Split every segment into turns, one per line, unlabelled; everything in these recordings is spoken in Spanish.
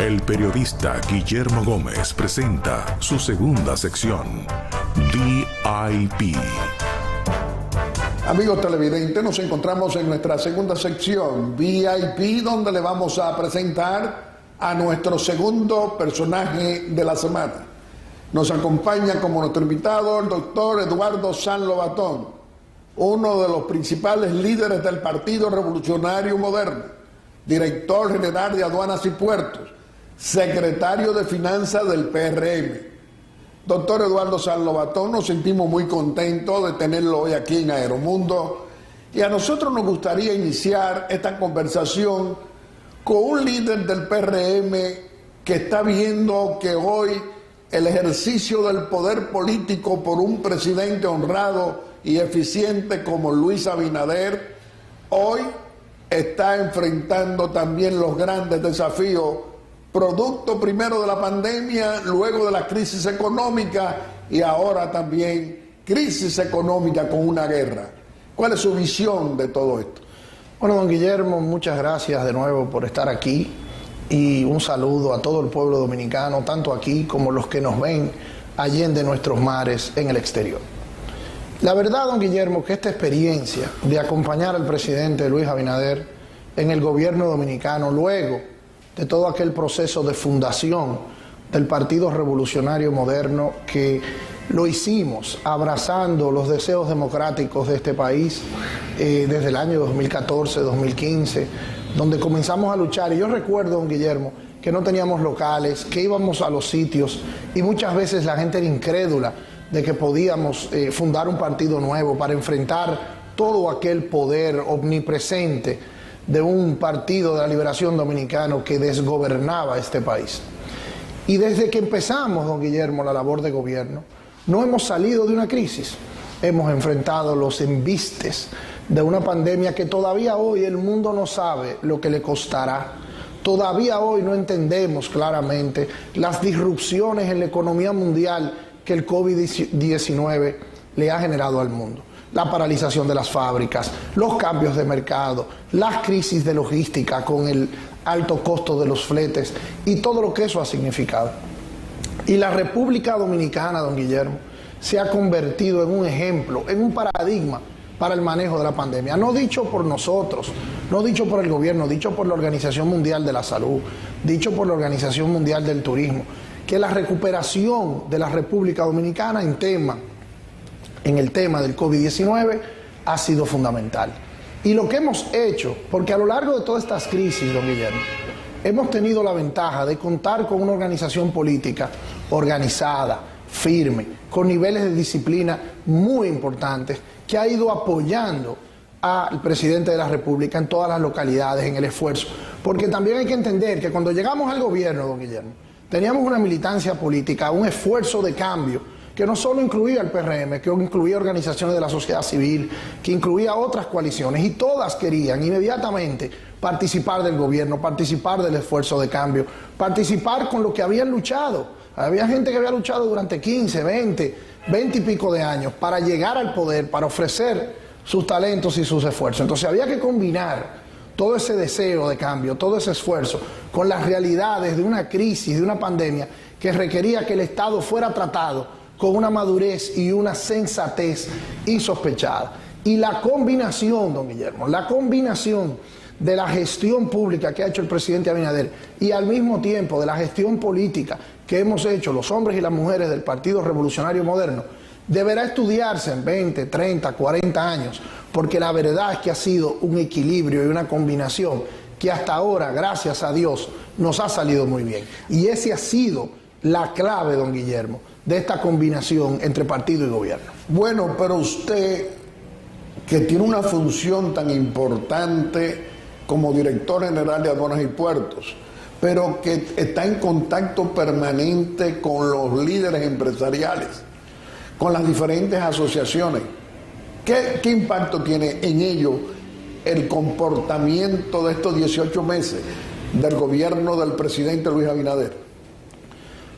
El periodista Guillermo Gómez presenta su segunda sección, VIP.
Amigos televidentes, nos encontramos en nuestra segunda sección, VIP, donde le vamos a presentar a nuestro segundo personaje de la semana. Nos acompaña como nuestro invitado el doctor Eduardo Sanz Lobatón, uno de los principales líderes del Partido Revolucionario Moderno, director general de Aduanas y Puertos, secretario de Finanzas del PRM. Doctor Eduardo Sanz Lobatón, nos sentimos muy contentos de tenerlo hoy aquí en Aeromundo, y a nosotros nos gustaría iniciar esta conversación con un líder del PRM que está viendo que hoy el ejercicio del poder político por un presidente honrado y eficiente como Luis Abinader hoy está enfrentando también los grandes desafíos, producto primero de la pandemia, luego de la crisis económica y ahora también crisis económica con una guerra. ¿Cuál es su visión de todo esto?
Bueno, don Guillermo, muchas gracias de nuevo por estar aquí y un saludo a todo el pueblo dominicano, tanto aquí como los que nos ven allende nuestros mares en el exterior. La verdad, don Guillermo, que esta experiencia de acompañar al presidente Luis Abinader en el gobierno dominicano luego de todo aquel proceso de fundación del Partido Revolucionario Moderno, que lo hicimos abrazando los deseos democráticos de este país desde el año 2014, 2015, donde comenzamos a luchar. Y yo recuerdo, don Guillermo, que no teníamos locales, que íbamos a los sitios y muchas veces la gente era incrédula de que podíamos fundar un partido nuevo para enfrentar todo aquel poder omnipresente de un partido de la liberación dominicano que desgobernaba este país. Y desde que empezamos, don Guillermo, la labor de gobierno, no hemos salido de una crisis. Hemos enfrentado los embistes de una pandemia que todavía hoy el mundo no sabe lo que le costará. Todavía hoy no entendemos claramente las disrupciones en la economía mundial que el COVID-19 le ha generado al mundo. La paralización de las fábricas, los cambios de mercado, las crisis de logística con el alto costo de los fletes y todo lo que eso ha significado. Y la República Dominicana, don Guillermo, se ha convertido en un ejemplo, en un paradigma para el manejo de la pandemia. No dicho por nosotros, no dicho por el gobierno, dicho por la Organización Mundial de la Salud, dicho por la Organización Mundial del Turismo, que la recuperación de la República Dominicana en el tema del COVID-19 ha sido fundamental. Y lo que hemos hecho, porque a lo largo de todas estas crisis, don Guillermo, hemos tenido la ventaja de contar con una organización política organizada, firme, con niveles de disciplina muy importantes, que ha ido apoyando al presidente de la República en todas las localidades, en el esfuerzo. Porque también hay que entender que cuando llegamos al gobierno, don Guillermo, teníamos una militancia política, un esfuerzo de cambio, que no solo incluía el PRM, que incluía organizaciones de la sociedad civil, que incluía otras coaliciones, y todas querían inmediatamente participar del gobierno, participar del esfuerzo de cambio, participar con lo que habían luchado. Había gente que había luchado durante 15, 20 y pico de años para llegar al poder, para ofrecer sus talentos y sus esfuerzos. Entonces había que combinar todo ese deseo de cambio, todo ese esfuerzo, con las realidades de una crisis, de una pandemia, que requería que el Estado fuera tratado con una madurez y una sensatez insospechada. Y la combinación, don Guillermo, la combinación de la gestión pública que ha hecho el presidente Abinader y al mismo tiempo de la gestión política que hemos hecho los hombres y las mujeres del Partido Revolucionario Moderno, deberá estudiarse en 20, 30, 40 años, porque la verdad es que ha sido un equilibrio y una combinación que hasta ahora, gracias a Dios, nos ha salido muy bien. Y ese ha sido la clave, don Guillermo, de esta combinación entre partido y gobierno.
Bueno, pero usted, que tiene una función tan importante como director general de Aduanas y Puertos, pero que está en contacto permanente con los líderes empresariales, con las diferentes asociaciones, ¿qué impacto tiene en ello el comportamiento de estos 18 meses del gobierno del presidente Luis Abinader?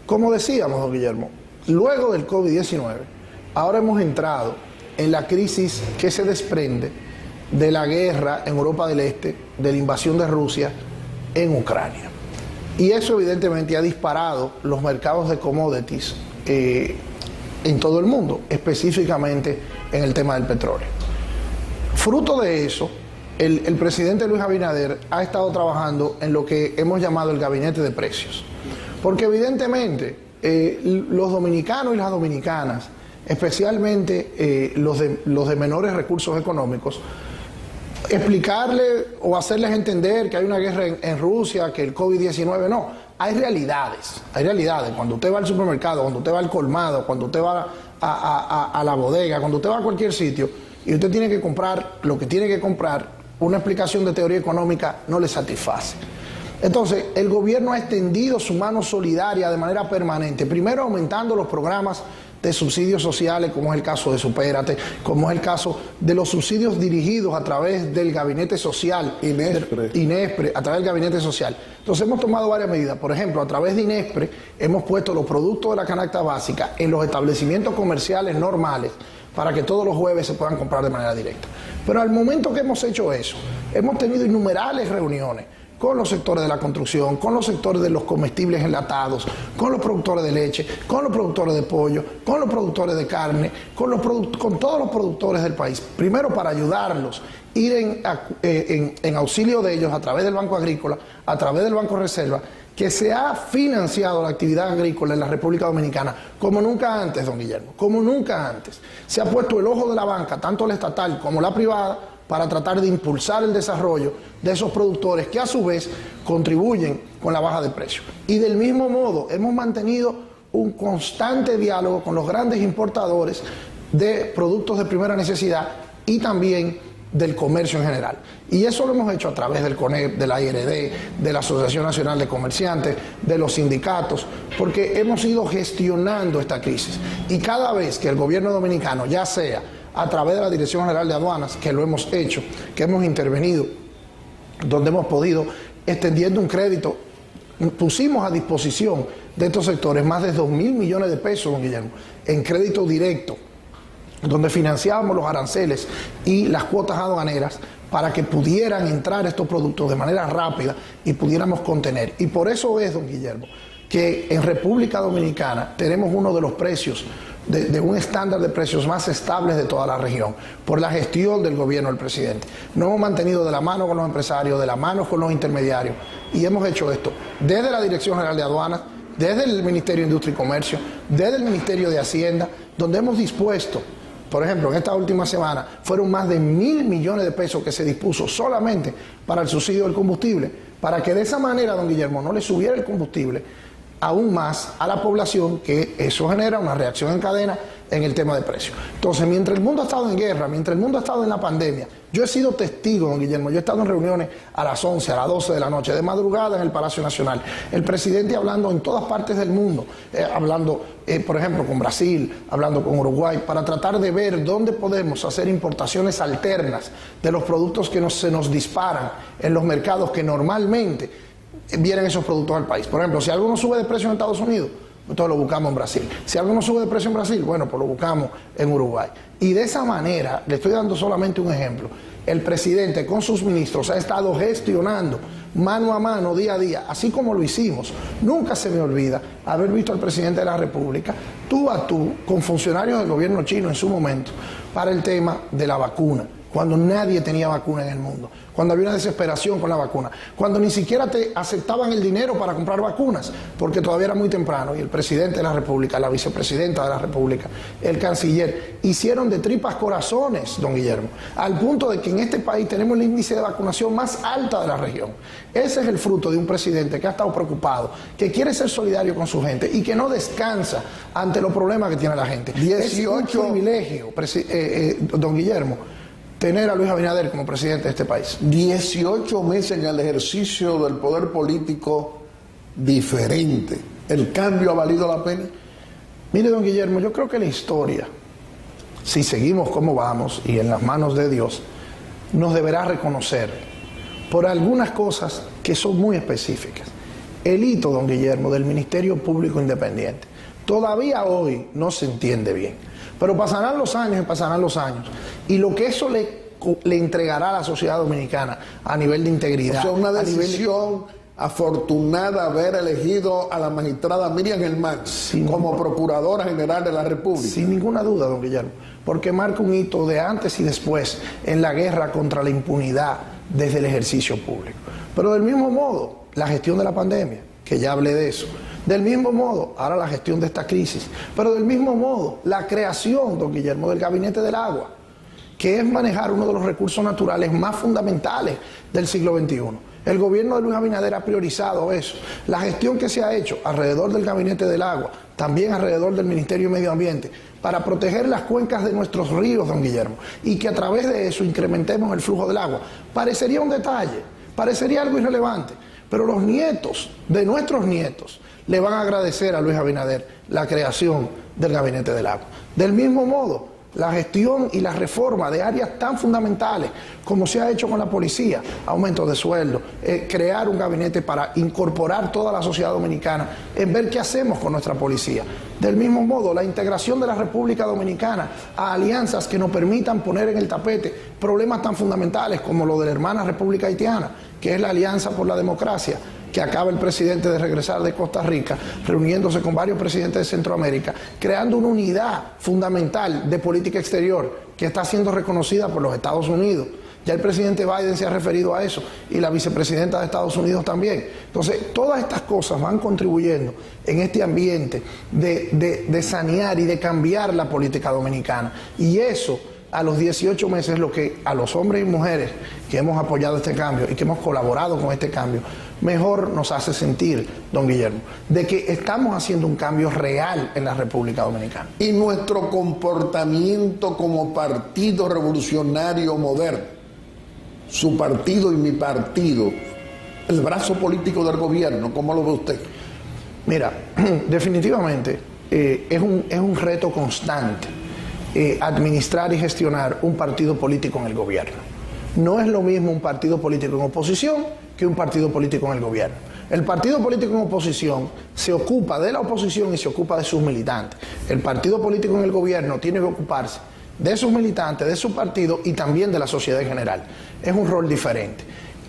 Como decíamos, don Guillermo, luego del COVID-19, ahora hemos entrado en la crisis que se desprende de la guerra en Europa del Este, de la invasión de Rusia en Ucrania. Y eso evidentemente ha disparado los mercados de commodities en todo el mundo, específicamente en el tema del petróleo. Fruto de eso, el presidente Luis Abinader ha estado trabajando en lo que hemos llamado el gabinete de precios. Porque evidentemente los dominicanos y las dominicanas, especialmente los de menores recursos económicos, explicarle o hacerles entender que hay una guerra en Rusia, que el COVID-19, no. Hay realidades. Cuando usted va al supermercado, cuando usted va al colmado, cuando usted va a la bodega, cuando usted va a cualquier sitio y usted tiene que comprar lo que tiene que comprar, una explicación de teoría económica no le satisface. Entonces, el gobierno ha extendido su mano solidaria de manera permanente, primero aumentando los programas de subsidios sociales, como es el caso de Supérate, como es el caso de los subsidios dirigidos a través del Gabinete Social, INESPRE, a través del Gabinete Social. Entonces hemos tomado varias medidas. Por ejemplo, a través de INESPRE hemos puesto los productos de la canasta básica en los establecimientos comerciales normales para que todos los jueves se puedan comprar de manera directa. Pero al momento que hemos hecho eso, hemos tenido innumerables reuniones con los sectores de la construcción, con los sectores de los comestibles enlatados, con los productores de leche, con los productores de pollo, con los productores de carne, con todos los productores del país. Primero para ayudarlos, ir en auxilio de ellos a través del Banco Agrícola, a través del Banco Reserva, que se ha financiado la actividad agrícola en la República Dominicana como nunca antes, don Guillermo, como nunca antes. Se ha puesto el ojo de la banca, tanto la estatal como la privada, para tratar de impulsar el desarrollo de esos productores que a su vez contribuyen con la baja de precios. Y del mismo modo hemos mantenido un constante diálogo con los grandes importadores de productos de primera necesidad y también del comercio en general. Y eso lo hemos hecho a través del CONEP, de la IRD, de la Asociación Nacional de Comerciantes, de los sindicatos, porque hemos ido gestionando esta crisis. Y cada vez que el gobierno dominicano, ya sea a través de la Dirección General de Aduanas, que lo hemos hecho, que hemos intervenido, donde hemos podido, extendiendo un crédito, pusimos a disposición de estos sectores más de 2.000 millones de pesos, don Guillermo, en crédito directo, donde financiábamos los aranceles y las cuotas aduaneras para que pudieran entrar estos productos de manera rápida y pudiéramos contener. Y por eso es, don Guillermo, que en República Dominicana tenemos uno de los precios, de un estándar de precios más estables de toda la región, por la gestión del gobierno del presidente. Nos hemos mantenido de la mano con los empresarios, de la mano con los intermediarios, y hemos hecho esto desde la Dirección General de Aduanas, desde el Ministerio de Industria y Comercio, desde el Ministerio de Hacienda, donde hemos dispuesto, por ejemplo, en esta última semana, fueron más de 1.000 millones de pesos que se dispuso solamente para el subsidio del combustible, para que de esa manera, don Guillermo, no le subiera el combustible aún más a la población, que eso genera una reacción en cadena en el tema de precios. Entonces, mientras el mundo ha estado en guerra, mientras el mundo ha estado en la pandemia, yo he sido testigo, don Guillermo, yo he estado en reuniones a las 11, a las 12 de la noche, de madrugada en el Palacio Nacional, el presidente hablando en todas partes del mundo, hablando, por ejemplo, con Brasil, hablando con Uruguay, para tratar de ver dónde podemos hacer importaciones alternas de los productos que se nos disparan en los mercados que normalmente vienen esos productos al país. Por ejemplo, si algo no sube de precio en Estados Unidos, entonces lo buscamos en Brasil. Si algo no sube de precio en Brasil, bueno, pues lo buscamos en Uruguay. Y de esa manera, le estoy dando solamente un ejemplo, el presidente con sus ministros ha estado gestionando mano a mano, día a día, así como lo hicimos. Nunca se me olvida haber visto al presidente de la República tú a tú con funcionarios del gobierno chino en su momento para el tema de la vacuna, cuando nadie tenía vacuna en el mundo, cuando había una desesperación con la vacuna, cuando ni siquiera te aceptaban el dinero para comprar vacunas, porque todavía era muy temprano, y el presidente de la República, la vicepresidenta de la República, el canciller, hicieron de tripas corazones, don Guillermo, al punto de que en este país tenemos el índice de vacunación más alta de la región. Ese es el fruto de un presidente que ha estado preocupado, que quiere ser solidario con su gente y que no descansa ante los problemas que tiene la gente. 18 es un privilegio, don Guillermo, tener a Luis Abinader como presidente de este país. 18 meses en el ejercicio del poder político diferente. ¿El cambio ha valido la pena? Mire, don Guillermo, yo creo que la historia, si seguimos como vamos y en las manos de Dios, nos deberá reconocer por algunas cosas que son muy específicas. El hito, don Guillermo, del Ministerio Público Independiente, todavía hoy no se entiende bien. Pero pasarán los años y pasarán los años. Y lo que eso le entregará a la sociedad dominicana a nivel de integridad. O sea, una decisión
afortunada haber elegido a la magistrada Miriam Germán como Procuradora General de la República.
Sin ninguna duda, don Guillermo, porque marca un hito de antes y después en la guerra contra la impunidad desde el ejercicio público. Pero del mismo modo, la gestión de la pandemia, que ya hablé de eso. Del mismo modo, ahora la gestión de esta crisis. Pero del mismo modo, la creación, don Guillermo, del Gabinete del Agua, que es manejar uno de los recursos naturales más fundamentales del siglo XXI. El gobierno de Luis Abinader ha priorizado eso. La gestión que se ha hecho alrededor del Gabinete del Agua, también alrededor del Ministerio de Medio Ambiente, para proteger las cuencas de nuestros ríos, don Guillermo, y que a través de eso incrementemos el flujo del agua. Parecería un detalle, parecería algo irrelevante, pero los nietos de nuestros nietos le van a agradecer a Luis Abinader la creación del Gabinete del Agua. Del mismo modo, la gestión y la reforma de áreas tan fundamentales como se ha hecho con la policía, aumento de sueldo, crear un gabinete para incorporar toda la sociedad dominicana en ver qué hacemos con nuestra policía. Del mismo modo, la integración de la República Dominicana a alianzas que nos permitan poner en el tapete problemas tan fundamentales como lo de la hermana República Haitiana, que es la Alianza por la Democracia, que acaba el presidente de regresar de Costa Rica, reuniéndose con varios presidentes de Centroamérica, creando una unidad fundamental de política exterior que está siendo reconocida por los Estados Unidos. Ya el presidente Biden se ha referido a eso y la vicepresidenta de Estados Unidos también. Entonces, todas estas cosas van contribuyendo en este ambiente de sanear y de cambiar la política dominicana. Y eso, a los 18 meses, es lo que a los hombres y mujeres que hemos apoyado este cambio y que hemos colaborado con este cambio, mejor nos hace sentir, don Guillermo, de que estamos haciendo un cambio real en la República Dominicana.
Y nuestro comportamiento como Partido Revolucionario Moderno, su partido y mi partido, el brazo político del gobierno, ¿cómo lo ve usted?
Mira, definitivamente es un reto constante administrar y gestionar un partido político en el gobierno. No es lo mismo un partido político en oposición que un partido político en el gobierno. El partido político en oposición se ocupa de la oposición y se ocupa de sus militantes. El partido político en el gobierno tiene que ocuparse de sus militantes, de su partido y también de la sociedad en general. Es un rol diferente.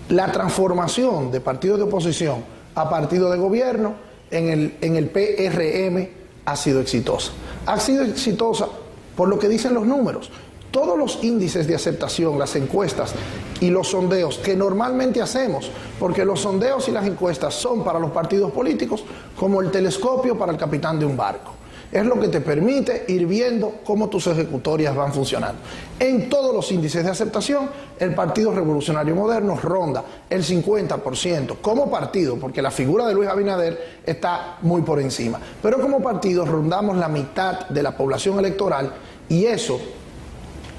La transformación de partidos de oposición a partido de gobierno en el PRM ha sido exitosa. Ha sido exitosa por lo que dicen los números. Todos los índices de aceptación, las encuestas y los sondeos que normalmente hacemos, porque los sondeos y las encuestas son para los partidos políticos como el telescopio para el capitán de un barco. Es lo que te permite ir viendo cómo tus ejecutorias van funcionando. En todos los índices de aceptación, el Partido Revolucionario Moderno ronda el 50% como partido, porque la figura de Luis Abinader está muy por encima. Pero como partido rondamos la mitad de la población electoral y eso,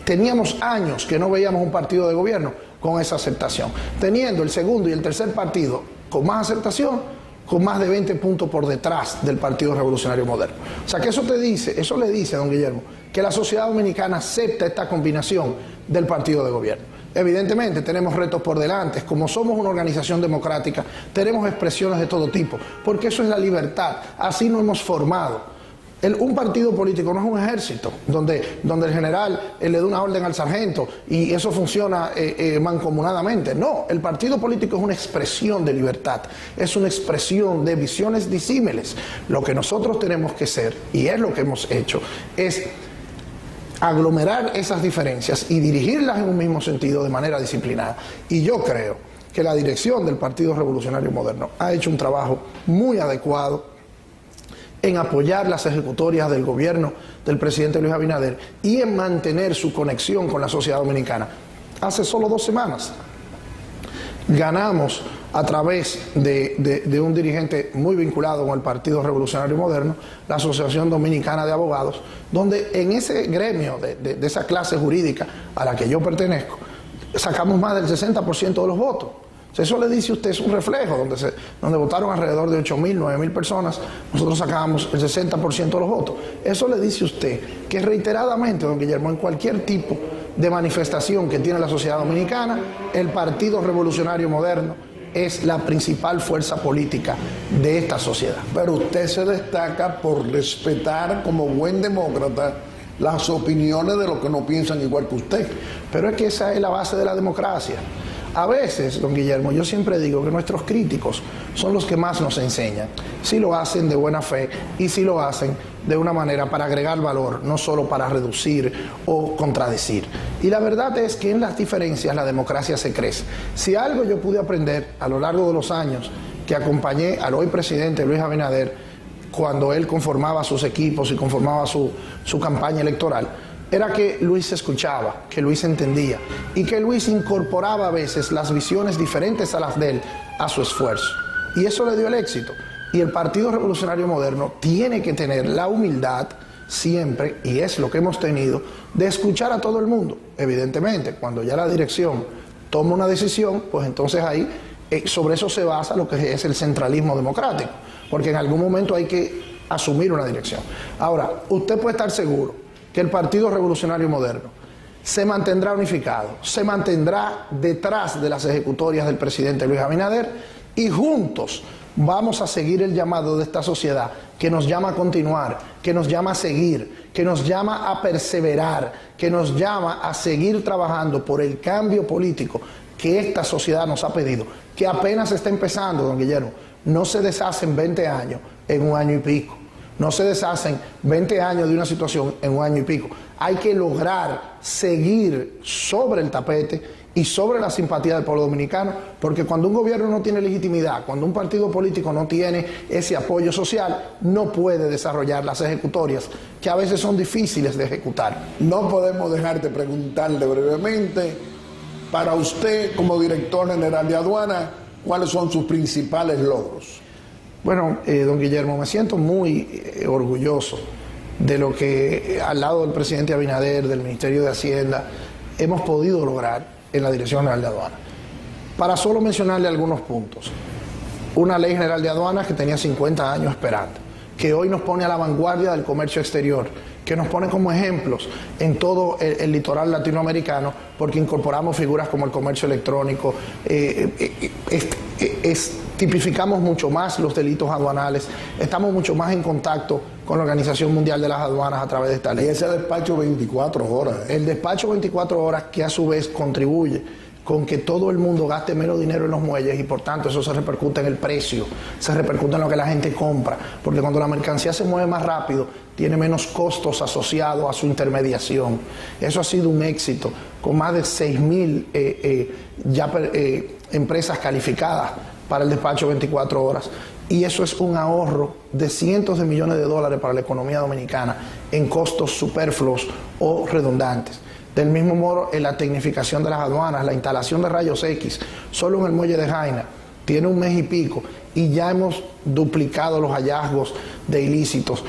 teníamos años que no veíamos un partido de gobierno con esa aceptación. Teniendo el segundo y el tercer partido con más aceptación, con más de 20 puntos por detrás del Partido Revolucionario Moderno. O sea que eso le dice, don Guillermo, que la sociedad dominicana acepta esta combinación del partido de gobierno. Evidentemente tenemos retos por delante, como somos una organización democrática, tenemos expresiones de todo tipo, porque eso es la libertad, así nos hemos formado. Un partido político no es un ejército donde el general le da una orden al sargento y eso funciona mancomunadamente. No, el partido político es una expresión de libertad, es una expresión de visiones disímiles. Lo que nosotros tenemos que ser, y es lo que hemos hecho, es aglomerar esas diferencias y dirigirlas en un mismo sentido de manera disciplinada. Y yo creo que la dirección del Partido Revolucionario Moderno ha hecho un trabajo muy adecuado en apoyar las ejecutorias del gobierno del presidente Luis Abinader y en mantener su conexión con la sociedad dominicana. Hace solo 2 semanas ganamos a través de un dirigente muy vinculado con el Partido Revolucionario Moderno, la Asociación Dominicana de Abogados, donde en ese gremio de esa clase jurídica a la que yo pertenezco, sacamos más del 60% de los votos. Eso le dice a usted, es un reflejo, donde votaron alrededor de 8.000, 9.000 personas, nosotros sacábamos el 60% de los votos. Eso le dice a usted que reiteradamente, don Guillermo, en cualquier tipo de manifestación que tiene la sociedad dominicana, el Partido Revolucionario Moderno es la principal fuerza política de esta sociedad.
Pero usted se destaca por respetar como buen demócrata las opiniones de los que no piensan igual que usted.
Pero es que esa es la base de la democracia. A veces, don Guillermo, yo siempre digo que nuestros críticos son los que más nos enseñan, si lo hacen de buena fe y si lo hacen de una manera para agregar valor, no solo para reducir o contradecir. Y la verdad es que en las diferencias la democracia se crece. Si algo yo pude aprender a lo largo de los años que acompañé al hoy presidente Luis Abinader, cuando él conformaba sus equipos y conformaba su campaña electoral, era que Luis escuchaba, que Luis entendía y que Luis incorporaba a veces las visiones diferentes a las de él a su esfuerzo. Y eso le dio el éxito. Y el Partido Revolucionario Moderno tiene que tener la humildad siempre, y es lo que hemos tenido, de escuchar a todo el mundo. Evidentemente, cuando ya la dirección toma una decisión, pues entonces ahí sobre eso se basa lo que es el centralismo democrático, porque en algún momento hay que asumir una dirección. Ahora, usted puede estar seguro que el Partido Revolucionario Moderno se mantendrá unificado, se mantendrá detrás de las ejecutorias del presidente Luis Abinader y juntos vamos a seguir el llamado de esta sociedad que nos llama a continuar, que nos llama a seguir, que nos llama a perseverar, que nos llama a seguir trabajando por el cambio político que esta sociedad nos ha pedido, que apenas está empezando, don Guillermo. No se deshacen 20 años en un año y pico. No se deshacen 20 años de una situación en un año y pico. Hay que lograr seguir sobre el tapete y sobre la simpatía del pueblo dominicano, porque cuando un gobierno no tiene legitimidad, cuando un partido político no tiene ese apoyo social, no puede desarrollar las ejecutorias, que a veces son difíciles de ejecutar.
No podemos dejar de preguntarle brevemente, para usted como director general de aduana, ¿cuáles son sus principales logros?
Bueno, don Guillermo, me siento muy orgulloso de lo que al lado del presidente Abinader, del Ministerio de Hacienda, hemos podido lograr en la Dirección General de Aduanas. Para solo mencionarle algunos puntos, una ley general de aduanas que tenía 50 años esperando, que hoy nos pone a la vanguardia del comercio exterior, que nos pone como ejemplos en todo el litoral latinoamericano, porque incorporamos figuras como el comercio electrónico, tipificamos mucho más los delitos aduanales, estamos mucho más en contacto con la Organización Mundial de las Aduanas a través de esta ley.
Y ese despacho 24 horas.
El despacho 24 horas que a su vez contribuye con que todo el mundo gaste menos dinero en los muelles y por tanto eso se repercute en el precio, se repercute en lo que la gente compra, porque cuando la mercancía se mueve más rápido, tiene menos costos asociados a su intermediación. Eso ha sido un éxito, con más de 6.000 empresas calificadas para el despacho 24 horas. Y eso es un ahorro de cientos de millones de dólares para la economía dominicana en costos superfluos o redundantes. Del mismo modo, en la tecnificación de las aduanas, la instalación de rayos X, solo en el muelle de Jaina, tiene un mes y pico y ya hemos duplicado los hallazgos de ilícitos.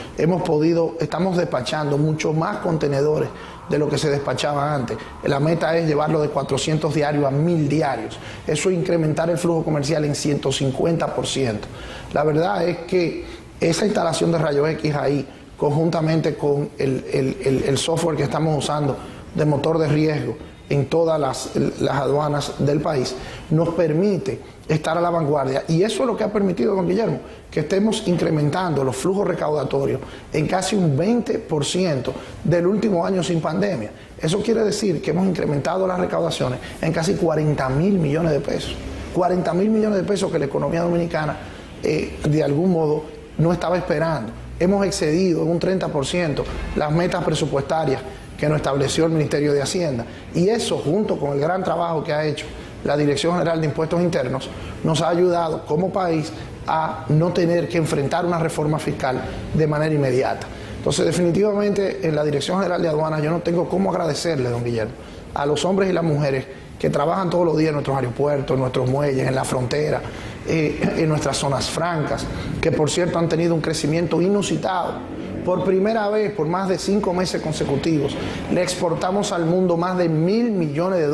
Estamos despachando muchos más contenedores de lo que se despachaba antes. La meta es llevarlo de 400 diarios a 1.000 diarios. Eso es incrementar el flujo comercial en 150%. La verdad es que esa instalación de rayos X ahí, conjuntamente con el software que estamos usando de motor de riesgo en todas las aduanas del país, nos permite estar a la vanguardia. Y eso es lo que ha permitido, don Guillermo, que estemos incrementando los flujos recaudatorios en casi un 20% del último año sin pandemia. Eso quiere decir que hemos incrementado las recaudaciones en casi 40.000 millones de pesos. 40.000 millones de pesos que la economía dominicana, de algún modo, no estaba esperando. Hemos excedido en un 30% las metas presupuestarias que nos estableció el Ministerio de Hacienda. Y eso, junto con el gran trabajo que ha hecho la Dirección General de Impuestos Internos, nos ha ayudado como país a no tener que enfrentar una reforma fiscal de manera inmediata. Entonces, definitivamente, en la Dirección General de Aduanas yo no tengo cómo agradecerle, don Guillermo, a los hombres y las mujeres que trabajan todos los días en nuestros aeropuertos, en nuestros muelles, en la frontera, en nuestras zonas francas, que por cierto han tenido un crecimiento inusitado. Por primera vez, por más de 5 meses consecutivos, le exportamos al mundo más de $1.000 millones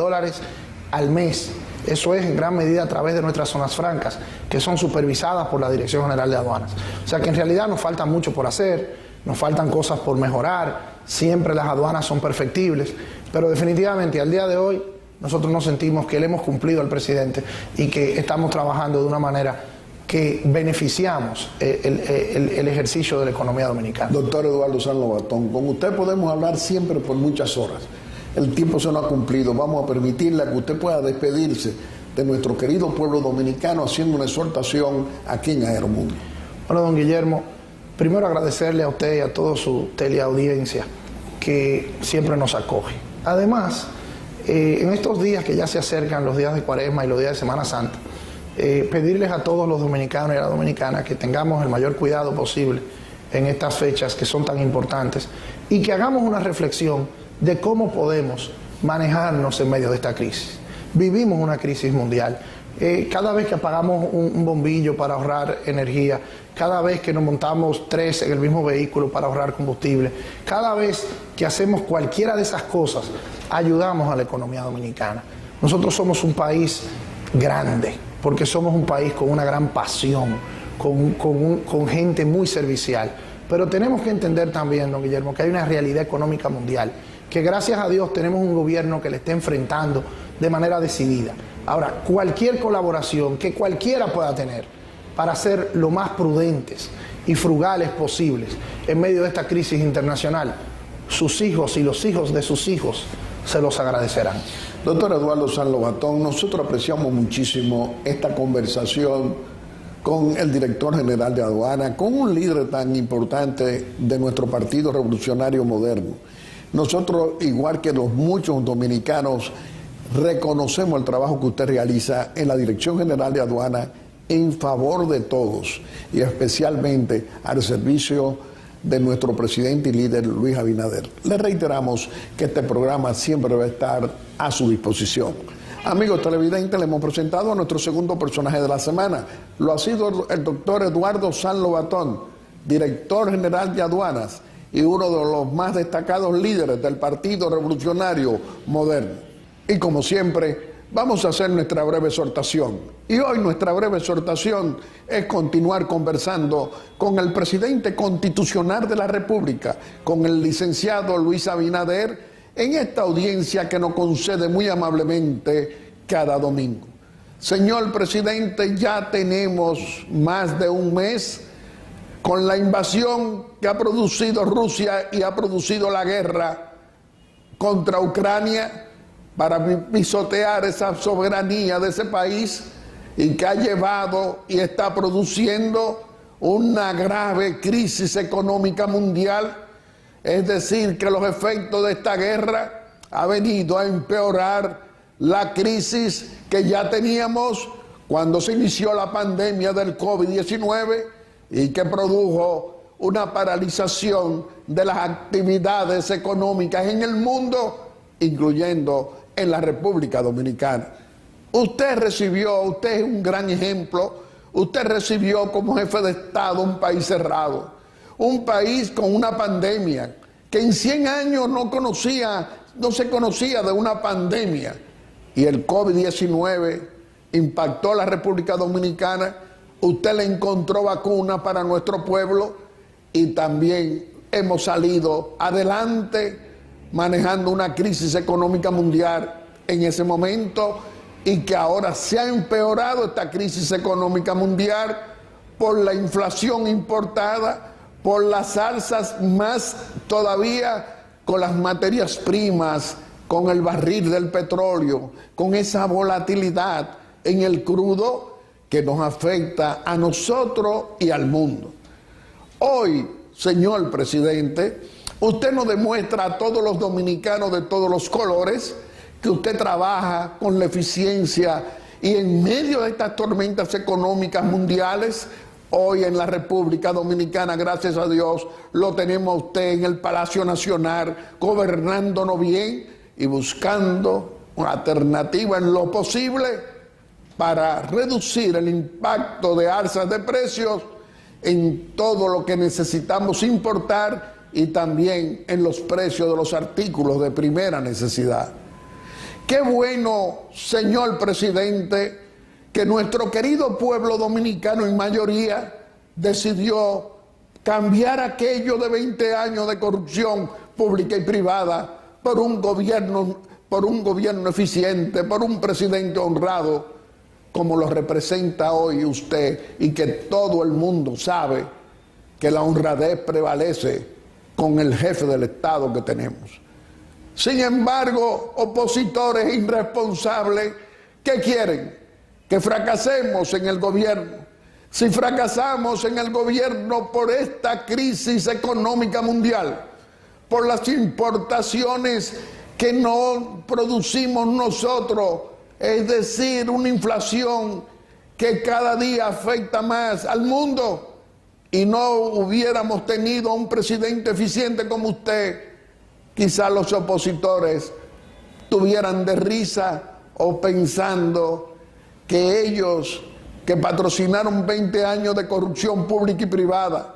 al mes. Eso es en gran medida a través de nuestras zonas francas, que son supervisadas por la Dirección General de Aduanas. O sea que en realidad nos falta mucho por hacer, nos faltan cosas por mejorar, siempre las aduanas son perfectibles, pero definitivamente al día de hoy nosotros nos sentimos que le hemos cumplido al presidente y que estamos trabajando de una manera que beneficiamos el ejercicio de la economía dominicana.
Doctor Eduardo San Lobatón, con usted podemos hablar siempre por muchas horas. El tiempo se nos ha cumplido. Vamos a permitirle a que usted pueda despedirse de nuestro querido pueblo dominicano, haciendo una exhortación aquí en Aeromundo.
Bueno, don Guillermo, primero agradecerle a usted y a toda su teleaudiencia que siempre nos acoge. Además, en estos días que ya se acercan los días de Cuaresma y los días de Semana Santa, pedirles a todos los dominicanos y a las dominicanas que tengamos el mayor cuidado posible en estas fechas que son tan importantes y que hagamos una reflexión de cómo podemos manejarnos en medio de esta crisis. Vivimos una crisis mundial. Cada vez que apagamos un bombillo para ahorrar energía, cada vez que nos montamos 3 en el mismo vehículo para ahorrar combustible, cada vez que hacemos cualquiera de esas cosas, ayudamos a la economía dominicana. Nosotros somos un país grande, porque somos un país con una gran pasión, con gente muy servicial. Pero tenemos que entender también, don Guillermo, que hay una realidad económica mundial, que gracias a Dios tenemos un gobierno que le está enfrentando de manera decidida. Ahora, cualquier colaboración que cualquiera pueda tener para ser lo más prudentes y frugales posibles en medio de esta crisis internacional, sus hijos y los hijos de sus hijos se los agradecerán.
Doctor Eduardo San Lobatón, nosotros apreciamos muchísimo esta conversación con el director general de aduana, con un líder tan importante de nuestro Partido Revolucionario Moderno. Nosotros, igual que los muchos dominicanos, reconocemos el trabajo que usted realiza en la Dirección General de Aduana en favor de todos y especialmente al servicio de nuestro presidente y líder Luis Abinader. Le reiteramos que este programa siempre va a estar a su disposición. Amigos televidentes, le hemos presentado a nuestro segundo personaje de la semana. Lo ha sido el doctor Eduardo San Lobatón, director general de aduanas y uno de los más destacados líderes del Partido Revolucionario Moderno. Y como siempre, vamos a hacer nuestra breve exhortación. Y hoy nuestra breve exhortación es continuar conversando con el presidente constitucional de la República, con el licenciado Luis Abinader, en esta audiencia que nos concede muy amablemente cada domingo. Señor presidente, ya tenemos más de un mes con la invasión que ha producido Rusia y ha producido la guerra contra Ucrania para pisotear esa soberanía de ese país y que ha llevado y está produciendo una grave crisis económica mundial. Es decir, que los efectos de esta guerra han venido a empeorar la crisis que ya teníamos cuando se inició la pandemia del COVID-19 y que produjo una paralización de las actividades económicas en el mundo, incluyendo en la República Dominicana. Usted es un gran ejemplo, usted recibió como jefe de Estado un país cerrado, un país con una pandemia que en 100 años no se conocía de una pandemia, y el COVID-19 impactó a la República Dominicana. Usted le encontró vacuna para nuestro pueblo y también hemos salido adelante manejando una crisis económica mundial en ese momento, y que ahora se ha empeorado esta crisis económica mundial por la inflación importada, por las alzas más todavía con las materias primas, con el barril del petróleo, con esa volatilidad en el crudo que nos afecta a nosotros y al mundo. Hoy, señor presidente, usted nos demuestra a todos los dominicanos de todos los colores que usted trabaja con la eficiencia, y en medio de estas tormentas económicas mundiales, hoy en la República Dominicana, gracias a Dios, lo tenemos a usted en el Palacio Nacional, gobernándonos bien y buscando una alternativa en lo posible para reducir el impacto de alzas de precios en todo lo que necesitamos importar y también en los precios de los artículos de primera necesidad. Qué bueno, señor presidente, que nuestro querido pueblo dominicano en mayoría decidió cambiar aquello de 20 años de corrupción pública y privada por un gobierno eficiente, por un presidente honrado, como lo representa hoy usted, y que todo el mundo sabe que la honradez prevalece con el jefe del Estado que tenemos. Sin embargo, opositores irresponsables, ¿qué quieren? que fracasemos en el gobierno. Si fracasamos en el gobierno por esta crisis económica mundial, por las importaciones que no producimos nosotros, es decir, una inflación que cada día afecta más al mundo, y no hubiéramos tenido un presidente eficiente como usted, quizás los opositores tuvieran de risa o pensando que ellos, que patrocinaron 20 años de corrupción pública y privada,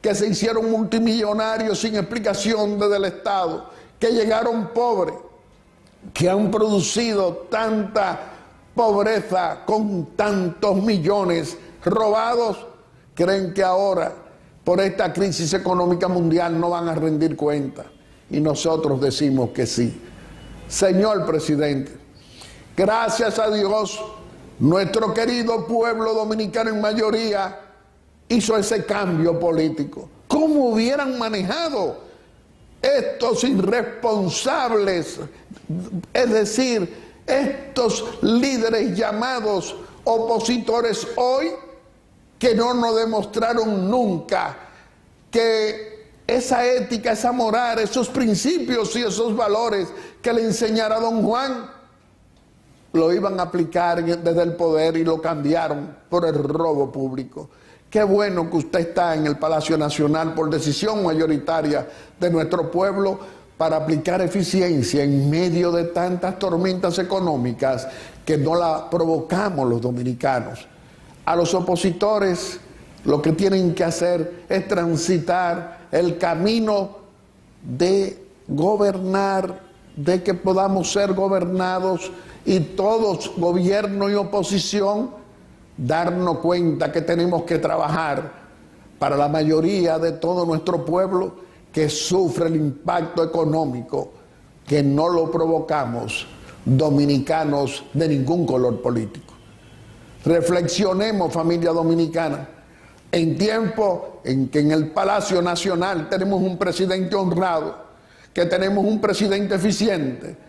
que se hicieron multimillonarios sin explicación desde el Estado, que llegaron pobres, que han producido tanta pobreza con tantos millones robados, creen que ahora, por esta crisis económica mundial, no van a rendir cuenta. Y nosotros decimos que sí. Señor presidente, gracias a Dios, nuestro querido pueblo dominicano en mayoría hizo ese cambio político. ¿Cómo hubieran manejado estos irresponsables, es decir, estos líderes llamados opositores hoy, que no nos demostraron nunca que esa ética, esa moral, esos principios y esos valores que le enseñara don Juan, lo iban a aplicar desde el poder y lo cambiaron por el robo público? Qué bueno que usted está en el Palacio Nacional por decisión mayoritaria de nuestro pueblo para aplicar eficiencia en medio de tantas tormentas económicas que no la provocamos los dominicanos. A los opositores lo que tienen que hacer es transitar el camino de gobernar, de que podamos ser gobernados, y todos, gobierno y oposición, darnos cuenta que tenemos que trabajar para la mayoría de todo nuestro pueblo que sufre el impacto económico, que no lo provocamos dominicanos de ningún color político. Reflexionemos, familia dominicana, en tiempo en que en el Palacio Nacional tenemos un presidente honrado, que tenemos un presidente eficiente,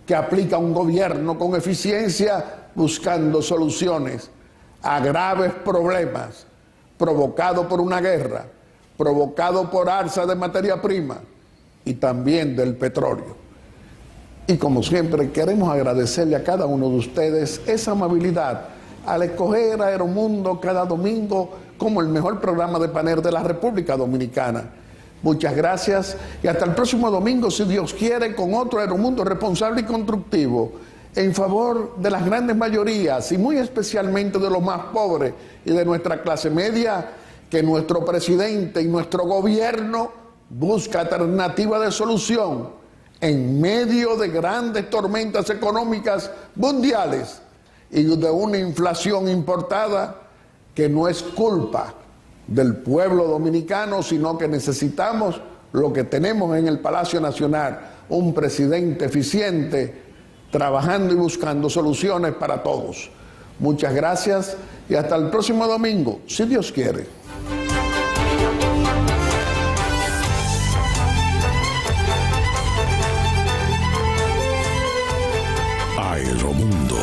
que aplica un gobierno con eficiencia buscando soluciones a graves problemas provocados por una guerra, provocados por alza de materia prima y también del petróleo. Y como siempre queremos agradecerle a cada uno de ustedes esa amabilidad al escoger a Aeromundo cada domingo como el mejor programa de panel de la República Dominicana. Muchas gracias y hasta el próximo domingo, si Dios quiere, con otro Aeromundo responsable y constructivo en favor de las grandes mayorías y muy especialmente de los más pobres y de nuestra clase media, que nuestro presidente y nuestro gobierno busca alternativas de solución en medio de grandes tormentas económicas mundiales y de una inflación importada que no es culpa del pueblo dominicano, sino que necesitamos lo que tenemos en el Palacio Nacional, un presidente eficiente, trabajando y buscando soluciones para todos. Muchas gracias y hasta el próximo domingo, si Dios quiere.
Aeromundo.